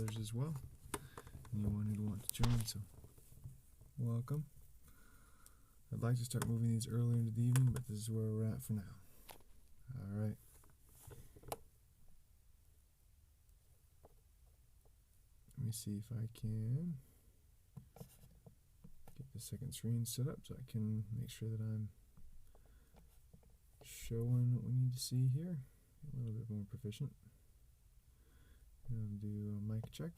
others as well. Anyone who'd want to join, so welcome. I'd like to start moving these earlier into the evening, but this is where we're at for now. All right. Let me see if I can get the second screen set up so I can make sure that I'm showing what we need to see here. A little bit more proficient. And do a mic check.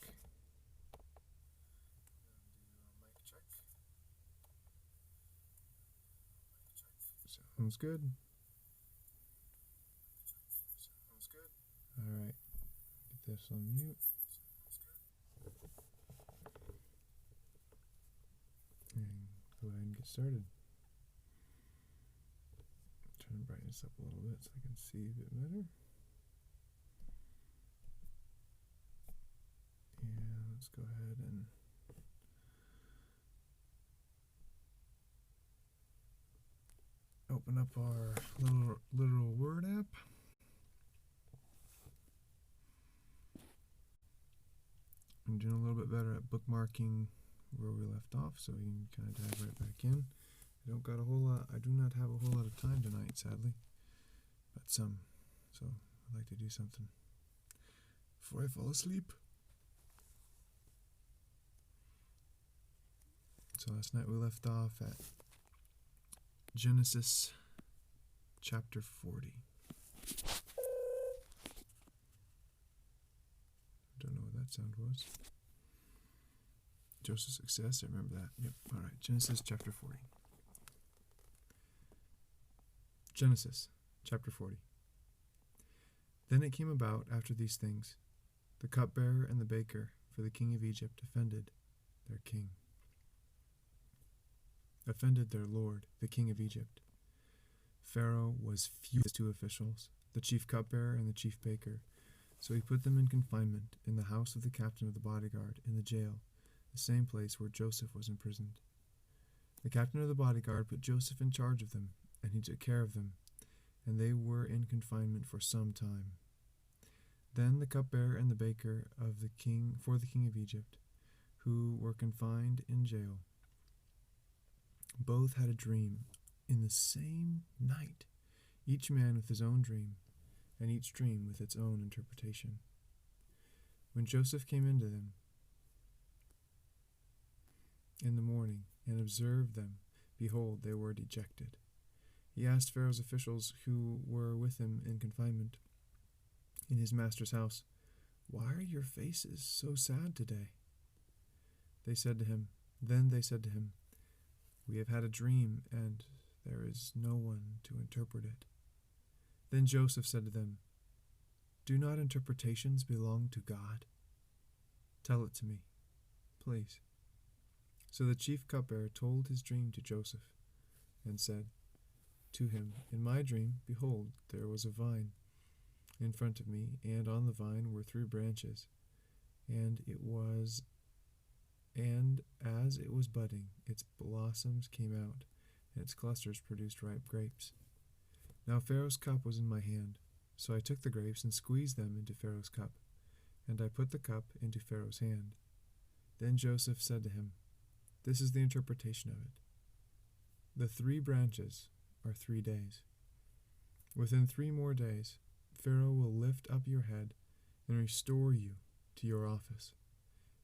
Sounds good. All right. Get this on mute. And go ahead and get started. Try to brighten this up a little bit so I can see a bit better. Yeah, let's go ahead and open up our literal word app. I'm doing a little bit better at bookmarking where we left off, so we can kind of dive right back in. I do not have a whole lot of time tonight, sadly, but some. So I'd like to do something before I fall asleep. So last night we left off at Genesis chapter 40. Don't know what that sound was. Joseph's success, I remember that. Yep, alright, Genesis chapter 40. Genesis chapter 40. Then it came about after these things, the cupbearer and the baker for the king of Egypt offended their lord, the king of Egypt. Pharaoh was furious with the two officials, the chief cupbearer and the chief baker. So he put them in confinement in the house of the captain of the bodyguard, in the jail, the same place where Joseph was imprisoned. The captain of the bodyguard put Joseph in charge of them, and he took care of them, and they were in confinement for some time. Then the cupbearer and the baker of the king of Egypt, who were confined in jail, both had a dream in the same night, each man with his own dream, and each dream with its own interpretation. When Joseph came into them in the morning and observed them, behold, they were dejected. He asked Pharaoh's officials who were with him in confinement in his master's house, "Why are your faces so sad today?" Then they said to him, "We have had a dream, and there is no one to interpret it." Then Joseph said to them, "Do not interpretations belong to God? Tell it to me, please." So the chief cupbearer told his dream to Joseph, and said to him, "In my dream, behold, there was a vine in front of me, and on the vine were 3 branches, and as it was budding, its blossoms came out, and its clusters produced ripe grapes. Now Pharaoh's cup was in my hand, so I took the grapes and squeezed them into Pharaoh's cup, and I put the cup into Pharaoh's hand." Then Joseph said to him, "This is the interpretation of it. The 3 branches are 3 days. Within 3 more days, Pharaoh will lift up your head and restore you to your office,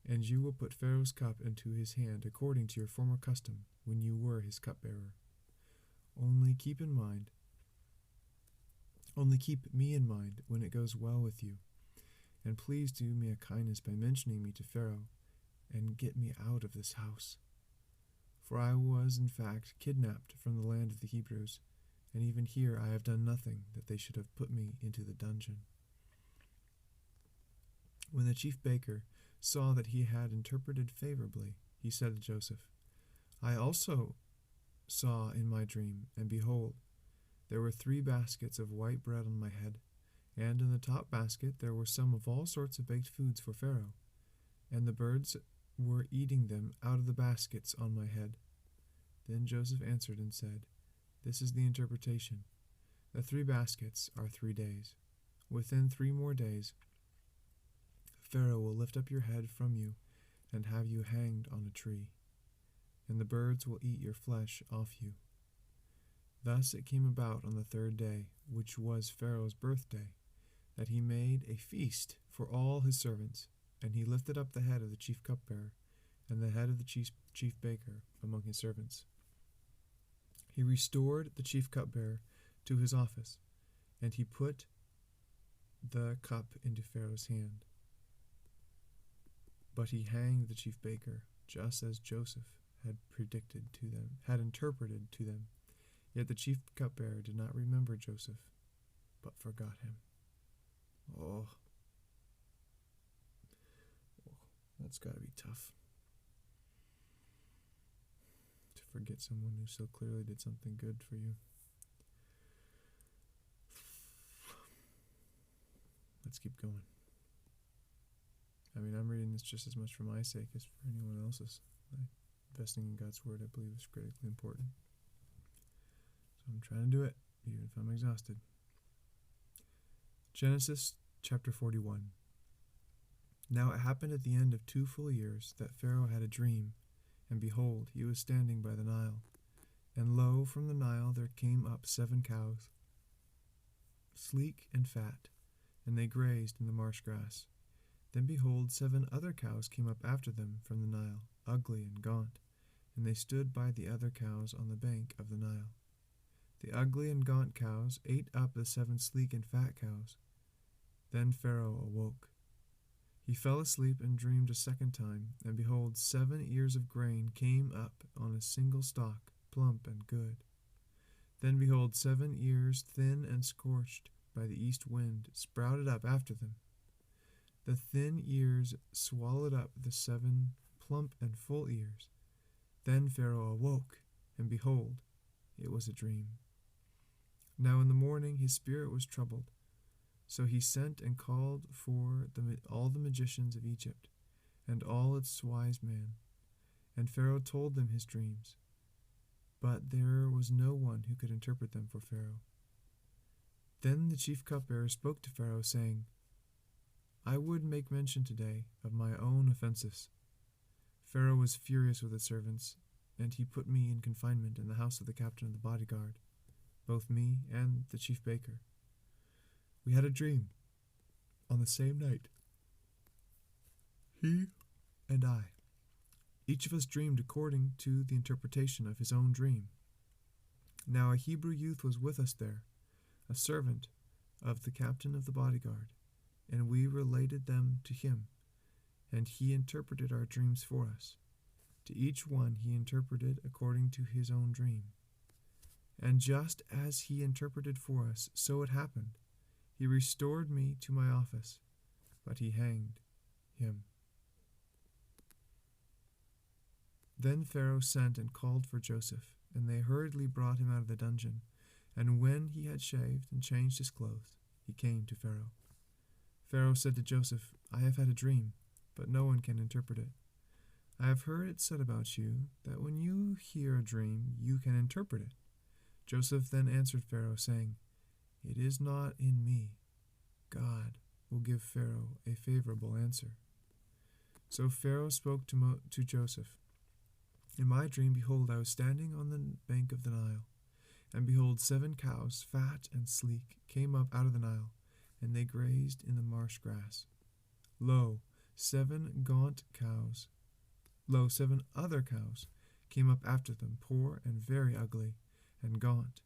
and you will put Pharaoh's cup into his hand according to your former custom when you were his cupbearer. Only keep me in mind when it goes well with you, and please do me a kindness by mentioning me to Pharaoh, and get me out of this house. For I was, in fact, kidnapped from the land of the Hebrews, and even here I have done nothing that they should have put me into the dungeon." When the chief baker saw that he had interpreted favorably, he said to Joseph, "I also saw in my dream, and behold, there were 3 baskets of white bread on my head, and in the top basket there were some of all sorts of baked foods for Pharaoh, and the birds were eating them out of the baskets on my head." Then Joseph answered and said, "This is the interpretation. The 3 baskets are 3 days. Within 3 more days, Pharaoh will lift up your head from you and have you hanged on a tree, and the birds will eat your flesh off you. Thus it came about on the third day, which was Pharaoh's birthday, that he made a feast for all his servants, and he lifted up the head of the chief cupbearer and the head of the chief baker among his servants. He restored the chief cupbearer to his office, and he put the cup into Pharaoh's hand. But he hanged the chief baker, just as Joseph had interpreted to them. Yet the chief cupbearer did not remember Joseph, but forgot him. Oh, that's got to be tough. To forget someone who so clearly did something good for you. Let's keep going. I mean, I'm reading this just as much for my sake as for anyone else's. Investing in God's Word, I believe, is critically important. So I'm trying to do it, even if I'm exhausted. Genesis chapter 41. Now it happened at the end of 2 full years that Pharaoh had a dream, and behold, he was standing by the Nile. And lo, from the Nile there came up 7 cows, sleek and fat, and they grazed in the marsh grass. Then behold, 7 other cows came up after them from the Nile, ugly and gaunt, and they stood by the other cows on the bank of the Nile. The ugly and gaunt cows ate up the 7 sleek and fat cows. Then Pharaoh awoke. He fell asleep and dreamed a second time, and behold, 7 ears of grain came up on a single stalk, plump and good. Then behold, 7 ears, thin and scorched by the east wind, sprouted up after them. The thin ears swallowed up the 7 plump and full ears. Then Pharaoh awoke, and behold, it was a dream. Now in the morning his spirit was troubled. So he sent and called for all the magicians of Egypt, and all its wise men. And Pharaoh told them his dreams. But there was no one who could interpret them for Pharaoh. Then the chief cupbearer spoke to Pharaoh, saying, I would make mention today of my own offenses. Pharaoh was furious with his servants, and he put me in confinement in the house of the captain of the bodyguard, both me and the chief baker. We had a dream on the same night, he and I. Each of us dreamed according to the interpretation of his own dream. Now a Hebrew youth was with us there, a servant of the captain of the bodyguard, and we related them to him, and he interpreted our dreams for us. To each one he interpreted according to his own dream. And just as he interpreted for us, so it happened. He restored me to my office, but he hanged him. Then Pharaoh sent and called for Joseph, and they hurriedly brought him out of the dungeon. And when he had shaved and changed his clothes, he came to Pharaoh. Pharaoh said to Joseph, I have had a dream, but no one can interpret it. I have heard it said about you that when you hear a dream, you can interpret it. Joseph then answered Pharaoh, saying, It is not in me. God will give Pharaoh a favorable answer. So Pharaoh spoke to Joseph. In my dream, behold, I was standing on the bank of the Nile, and behold, 7 cows, fat and sleek, came up out of the Nile, and they grazed in the marsh grass. Lo, 7 other cows came up after them, poor and very ugly and gaunt,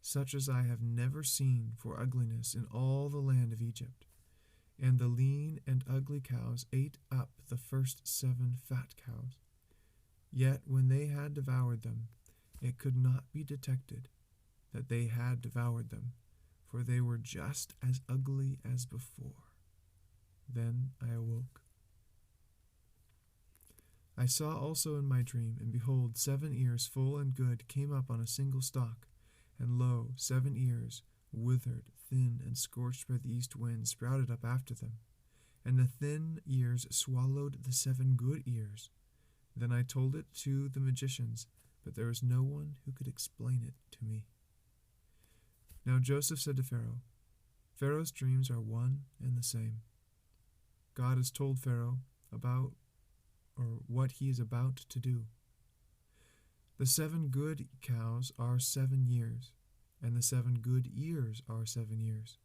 such as I have never seen for ugliness in all the land of Egypt. And the lean and ugly cows ate up the first 7 fat cows. Yet when they had devoured them, it could not be detected that they had devoured them, for they were just as ugly as before. Then I awoke. I saw also in my dream, and behold, 7 ears full and good came up on a single stalk, and lo, 7 ears, withered, thin, and scorched by the east wind, sprouted up after them. And the thin ears swallowed the 7 good ears. Then I told it to the magicians, but there was no one who could explain it to me. Now Joseph said to Pharaoh, Pharaoh's dreams are one and the same. God has told Pharaoh about what he is about to do. The 7 good cows are 7 years, and the 7 good ears are 7 years.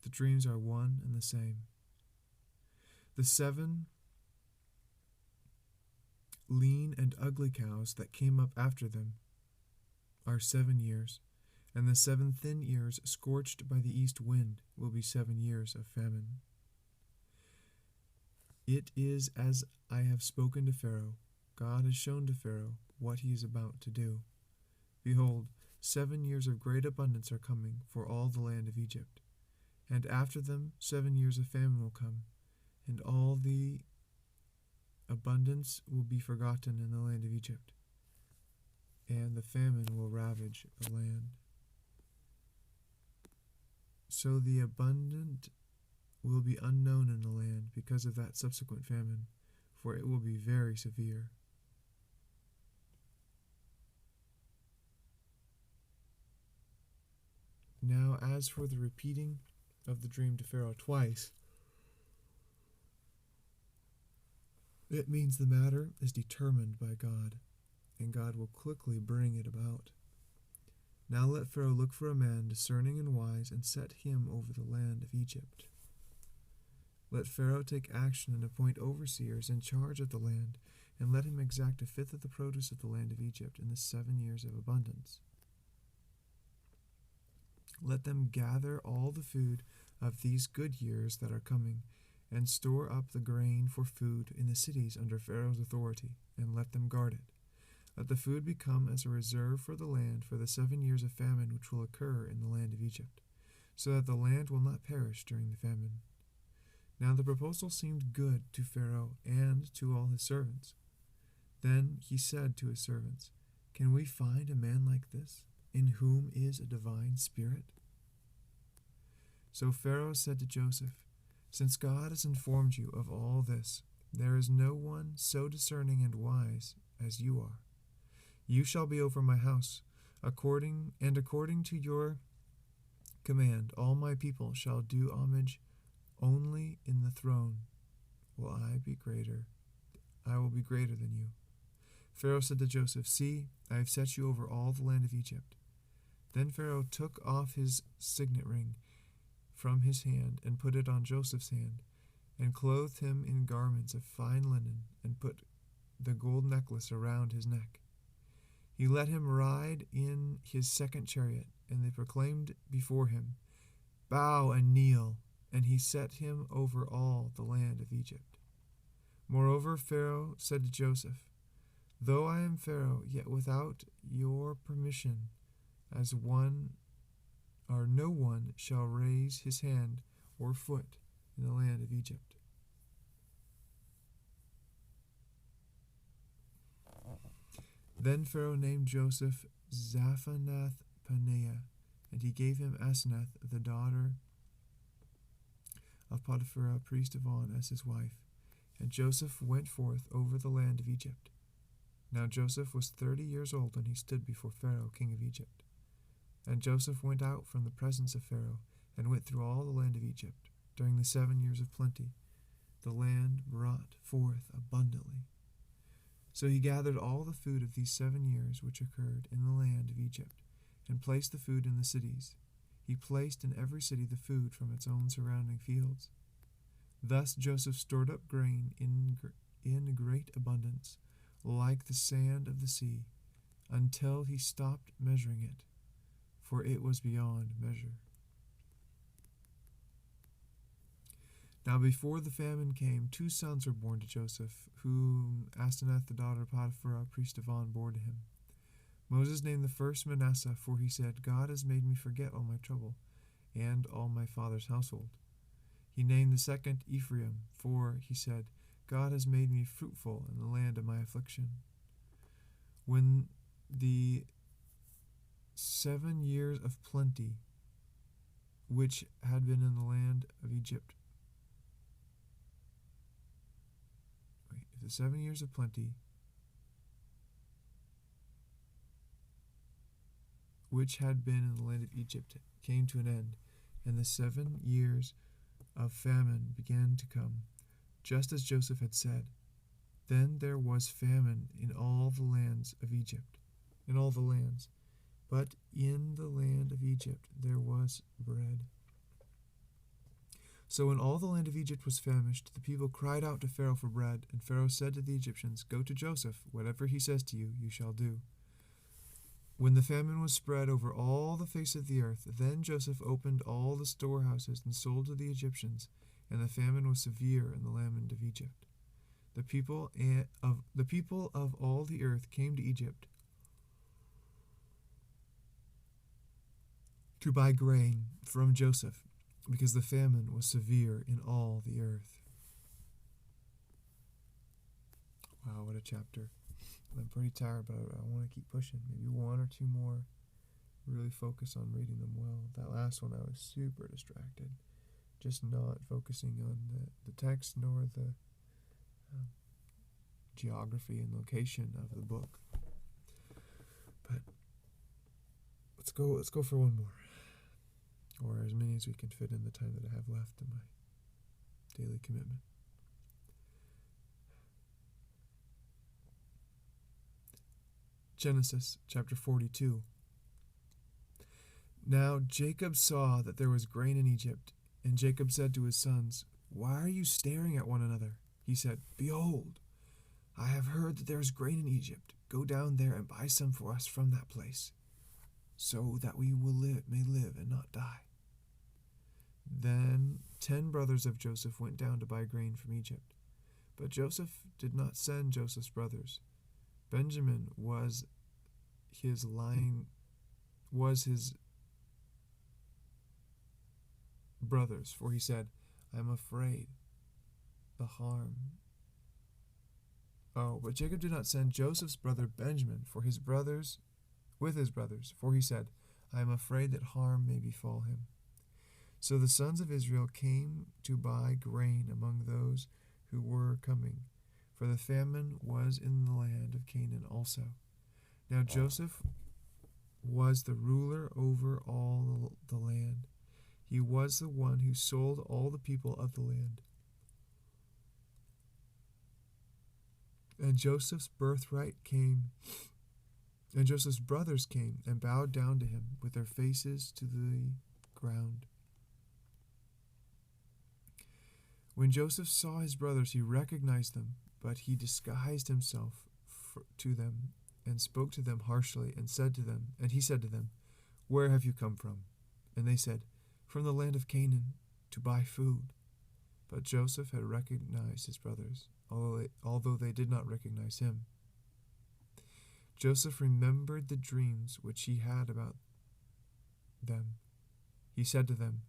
The dreams are one and the same. The 7 lean and ugly cows that came up after them are 7 years, and the 7 thin ears scorched by the east wind will be 7 years of famine. It is as I have spoken to Pharaoh. God has shown to Pharaoh what he is about to do. Behold, 7 years of great abundance are coming for all the land of Egypt, and after them 7 years of famine will come, and all the abundance will be forgotten in the land of Egypt, and the famine will ravage the land. So the abundant will be unknown in the land because of that subsequent famine, for it will be very severe. Now, as for the repeating of the dream to Pharaoh twice, it means the matter is determined by God, and God will quickly bring it about. Now let Pharaoh look for a man discerning and wise, and set him over the land of Egypt. Let Pharaoh take action and appoint overseers in charge of the land, and let him exact 1/5 of the produce of the land of Egypt in the 7 years of abundance. Let them gather all the food of these good years that are coming, and store up the grain for food in the cities under Pharaoh's authority, and let them guard it. Let the food become as a reserve for the land for the 7 years of famine which will occur in the land of Egypt, so that the land will not perish during the famine. Now the proposal seemed good to Pharaoh and to all his servants. Then he said to his servants, "Can we find a man like this, in whom is a divine spirit?" So Pharaoh said to Joseph, "Since God has informed you of all this, there is no one so discerning and wise as you are. You shall be over my house, according to your command, all my people shall do homage only in the throne will I will be greater than you." Pharaoh said to Joseph, "See, I have set you over all the land of Egypt." Then Pharaoh took off his signet ring from his hand and put it on Joseph's hand, and clothed him in garments of fine linen, and put the gold necklace around his neck. He let him ride in his second chariot, and they proclaimed before him, "Bow and kneel," and he set him over all the land of Egypt. Moreover, Pharaoh said to Joseph, "Though I am Pharaoh, yet without your permission, no one shall raise his hand or foot in the land of Egypt." Then Pharaoh named Joseph Zaphenath-Paneah, and he gave him Asenath, the daughter of Potiphar, priest of On, as his wife. And Joseph went forth over the land of Egypt. Now Joseph was 30 years old when he stood before Pharaoh, king of Egypt. And Joseph went out from the presence of Pharaoh, and went through all the land of Egypt. During the 7 years of plenty, the land brought forth abundantly. So he gathered all the food of these 7 years which occurred in the land of Egypt, and placed the food in the cities. He placed in every city the food from its own surrounding fields. Thus Joseph stored up grain in great abundance, like the sand of the sea, until he stopped measuring it, for it was beyond measure. Now before the famine came, 2 sons were born to Joseph, whom Asenath, the daughter of Potiphar, priest of On, bore to him. Moses named the first Manasseh, for he said, "God has made me forget all my trouble, and all my father's household." He named the second Ephraim, for he said, "God has made me fruitful in the land of my affliction." When the 7 years of plenty, which had been in the land of Egypt, the 7 years of plenty, which had been in the land of Egypt, came to an end, and the 7 years of famine began to come, just as Joseph had said. Then there was famine in all the lands of Egypt, in all the lands. But in the land of Egypt there was bread. So when all the land of Egypt was famished, the people cried out to Pharaoh for bread, and Pharaoh said to the Egyptians, Go to Joseph, whatever he says to you, you shall do. When the famine was spread over all the face of the earth, then Joseph opened all the storehouses and sold to the Egyptians, and the famine was severe in the land of Egypt. The people of all the earth came to Egypt to buy grain from Joseph, because the famine was severe in all the earth. Wow, what a chapter. I'm pretty tired, but I want to keep pushing. Maybe one or two more. Really focus on reading them well. That last one I was super distracted. Just not focusing on the text nor the geography and location of the book. But let's go for one more. Or as many as we can fit in the time that I have left in my daily commitment. Genesis chapter 42. Now Jacob saw that there was grain in Egypt, and Jacob said to his sons, Why are you staring at one another? He said, Behold, I have heard that there is grain in Egypt. Go down there and buy some for us from that place, so that we may live and not die. Then 10 brothers of Joseph went down to buy grain from Egypt. But Joseph did not send Joseph's brothers. Benjamin was his brothers, for he said, I am afraid the harm. But Jacob did not send Joseph's brother Benjamin with his brothers, for he said, I am afraid that harm may befall him. So the sons of Israel came to buy grain among those who were coming, for the famine was in the land of Canaan also. Now Joseph was the ruler over all the land. He was the one who sold all the people of the land. And Joseph's brothers came and bowed down to him with their faces to the ground. When Joseph saw his brothers, he recognized them, but he disguised himself to them and spoke to them harshly and he said to them, Where have you come from? And they said, From the land of Canaan, to buy food. But Joseph had recognized his brothers, although they did not recognize him. Joseph remembered the dreams which he had about them. He said to them,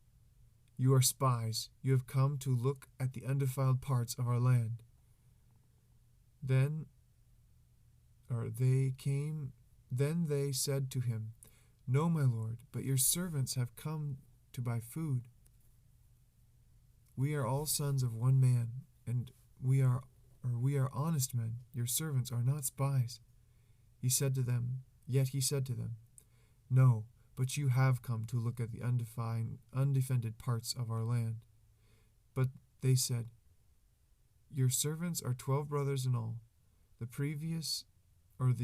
You are spies. You have come to look at the undefiled parts of our land. Then they said to him, No, my lord, but your servants have come to buy food. We are all sons of one man, and we are honest men. Your servants are not spies. Yet he said to them, No, but you have come to look at the undefended parts of our land. But they said, Your servants are 12 brothers in all. The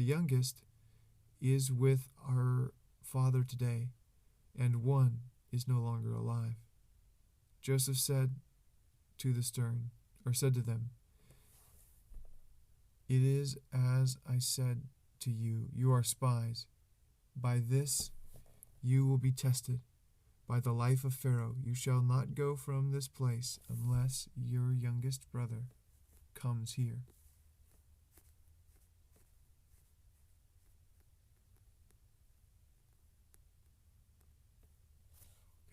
youngest is with our father today, and one is no longer alive. Joseph said to them, It is as I said to you, you are spies. By this you will be tested. By the life of Pharaoh, you shall not go from this place unless your youngest brother comes here.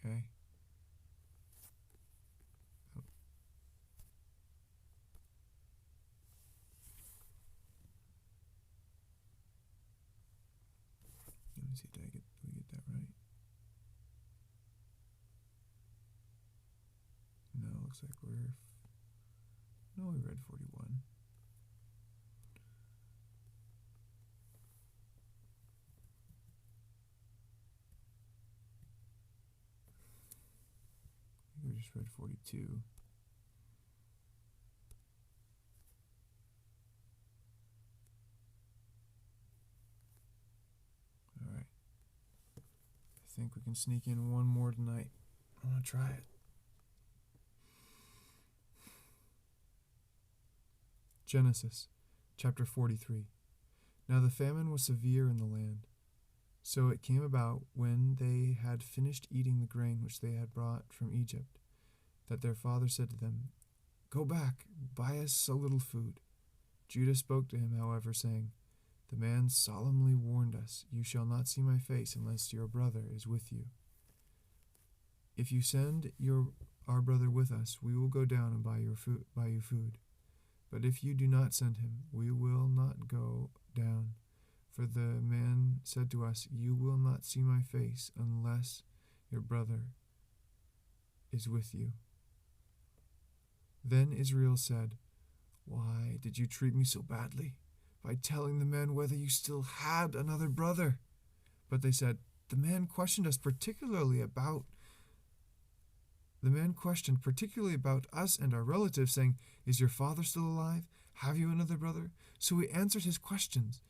Okay. Let me see, did we get that right? No, looks like we read 41. We just read 42. think we can sneak in one more tonight. I want to try it. Genesis chapter 43. Now the famine was severe in the land. So it came about, when they had finished eating the grain which they had brought from Egypt, that their father said to them, Go back, buy us a little food. Judah spoke to him, however, saying, The man solemnly warned us, You shall not see my face unless your brother is with you. If you send our brother with us, we will go down and buy you food. But if you do not send him, we will not go down. For the man said to us, You will not see my face unless your brother is with you. Then Israel said, Why did you treat me so badly, by telling the men whether you still had another brother? But they said, The man questioned particularly about us and our relatives, saying, Is your father still alive? Have you another brother? So we answered his questions.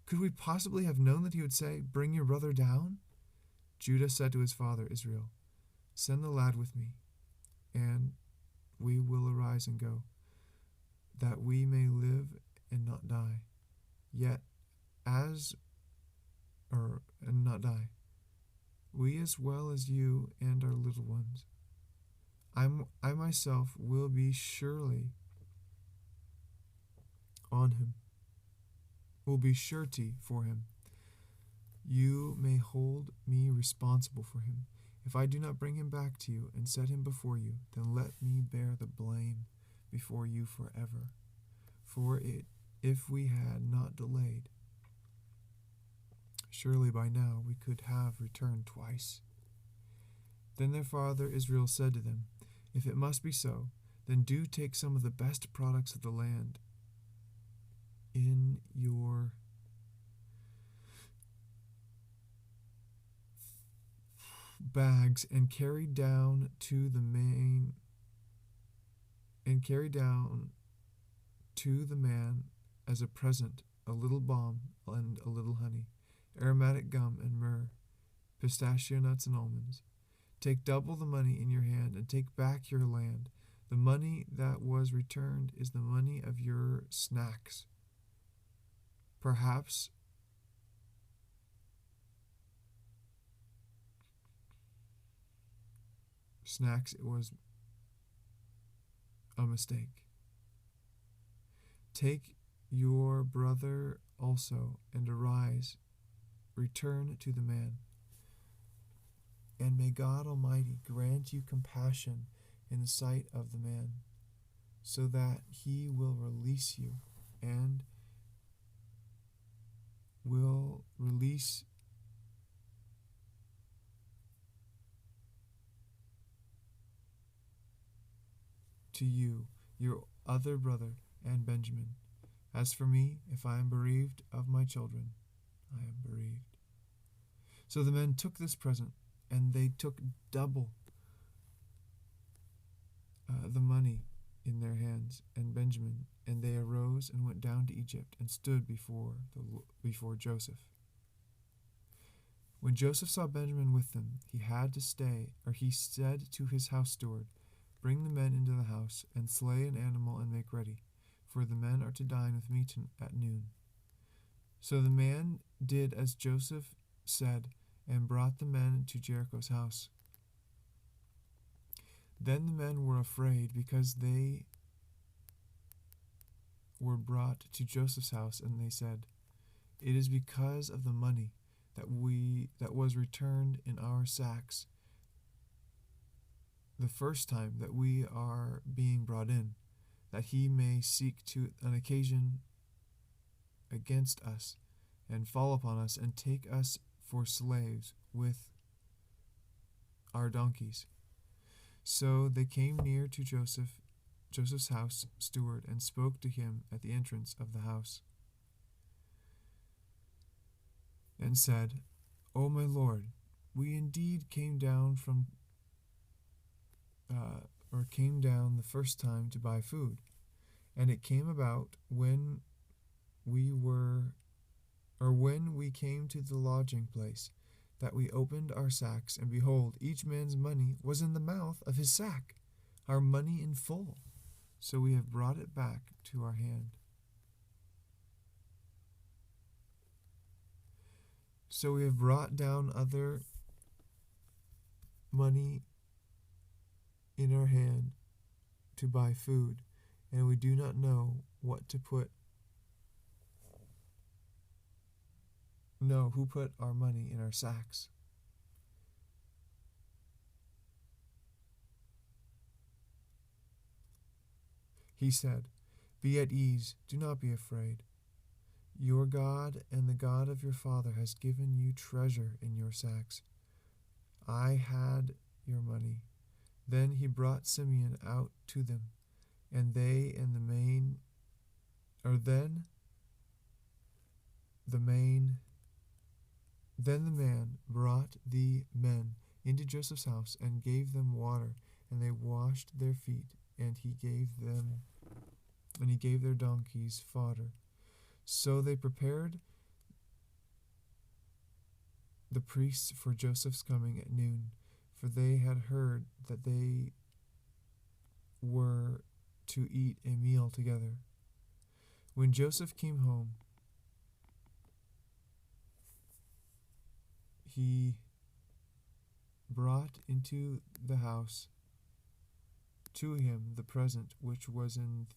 Could we possibly have known that he would say, Bring your brother down? Judah said to his father Israel, Send the lad with me, and we will arise and go, that we may live and not die. We as well as you and our little ones. I myself will be surely on him, will be surety for him. You may hold me responsible for him. If I do not bring him back to you and set him before you, then let me bear the blame before you forever. If we had not delayed, surely by now we could have returned twice. Then their father Israel said to them, If it must be so, then do take some of the best products of the land in your bags and carry down to the man as a present a little balm and a little honey, aromatic gum and myrrh, pistachio nuts and almonds. Take double the money in your hand and take back your land. The money that was returned is the money of your snacks. Perhaps it was a mistake. Take your brother also and arise, return to the man. And may God Almighty grant you compassion in the sight of the man, so that he will release you and will release to you your other brother and Benjamin. As for me, if I am bereaved of my children, I am bereaved. So the men took this present, and they took double the money in their hands and Benjamin, and they arose and went down to Egypt and stood before Joseph. When Joseph saw Benjamin with them, he said to his house steward, Bring the men into the house, and slay an animal and make ready, for the men are to dine with me at noon. So the man did as Joseph said, and brought the men to Jericho's house. Then the men were afraid, because they were brought to Joseph's house, and they said, It is because of the money that was returned in our sacks the first time that we are being brought in, that he may seek to an occasion against us, and fall upon us, and take us for slaves with our donkeys. So they came near to Joseph's house steward, and spoke to him at the entrance of the house, and said, O my lord, we indeed came down the first time to buy food, and it came about when we came to the lodging place, that we opened our sacks, and behold, each man's money was in the mouth of his sack, our money in full. So we have brought it back to our hand. So we have brought down other money in our hand to buy food, and we do not know what to put. No, who put our money in our sacks? He said, "Be at ease, do not be afraid. Your God and the God of your father has given you treasure in your sacks. I had your money." Then he brought Simeon out to them, and they and the man brought the men into Joseph's house and gave them water, and they washed their feet, and he gave their donkeys fodder. So they prepared the priests for Joseph's coming at noon, for they had heard that they were to eat a meal together. When Joseph came home, he brought into the house to him the present which was in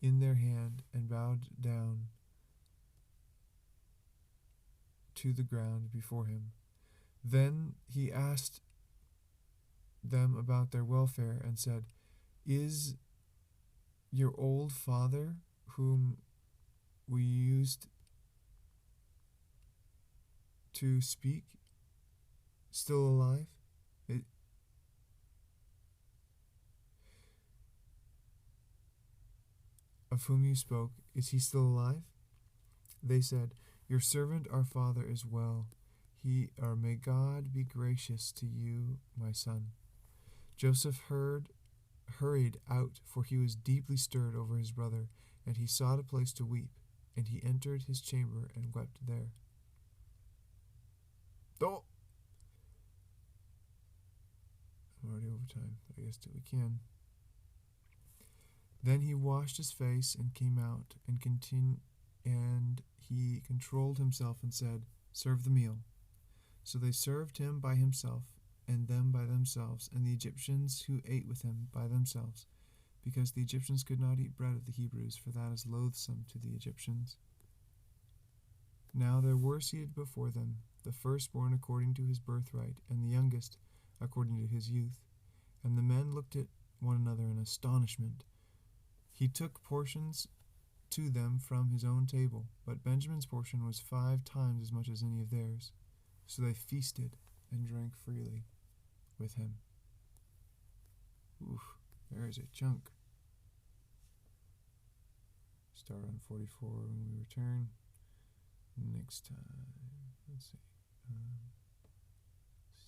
their hand, and bowed down to the ground before him. Then he asked them about their welfare and said, "Is your old father, whom we used to speak, still alive?" Of whom you spoke, is he still alive? They said, "Your servant our father is well. May God be gracious to you, my son." Joseph hurried out, for he was deeply stirred over his brother, and he sought a place to weep, and he entered his chamber and wept there. Oh! I'm already over time, but I guess we can. Then he washed his face and came out, and he controlled himself and said, "Serve the meal." So they served him by himself, and them by themselves, and the Egyptians who ate with him by themselves, because the Egyptians could not eat bread of the Hebrews, for that is loathsome to the Egyptians. Now there were seated before them the firstborn according to his birthright, and the youngest according to his youth. And the men looked at one another in astonishment. He took portions to them from his own table, but Benjamin's portion was 5 times as much as any of theirs. So they feasted and drank freely with him. Oof, there is a chunk. Start on 44 when we return next time. Let's see.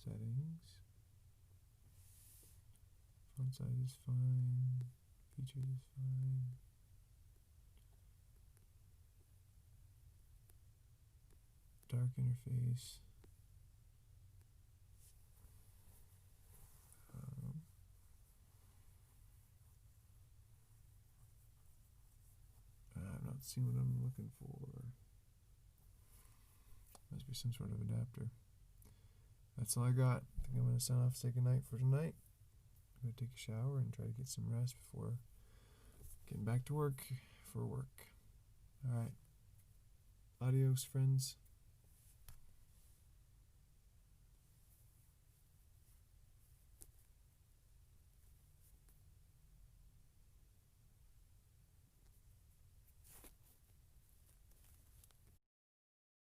Settings. Font size is fine. Features is fine. Dark interface. I'm not seeing what I'm looking for. Must be some sort of adapter. That's all I got. I think I'm going to sign off, say goodnight for tonight. I'm going to take a shower and try to get some rest before getting back to work for work. Alright. Adios, friends.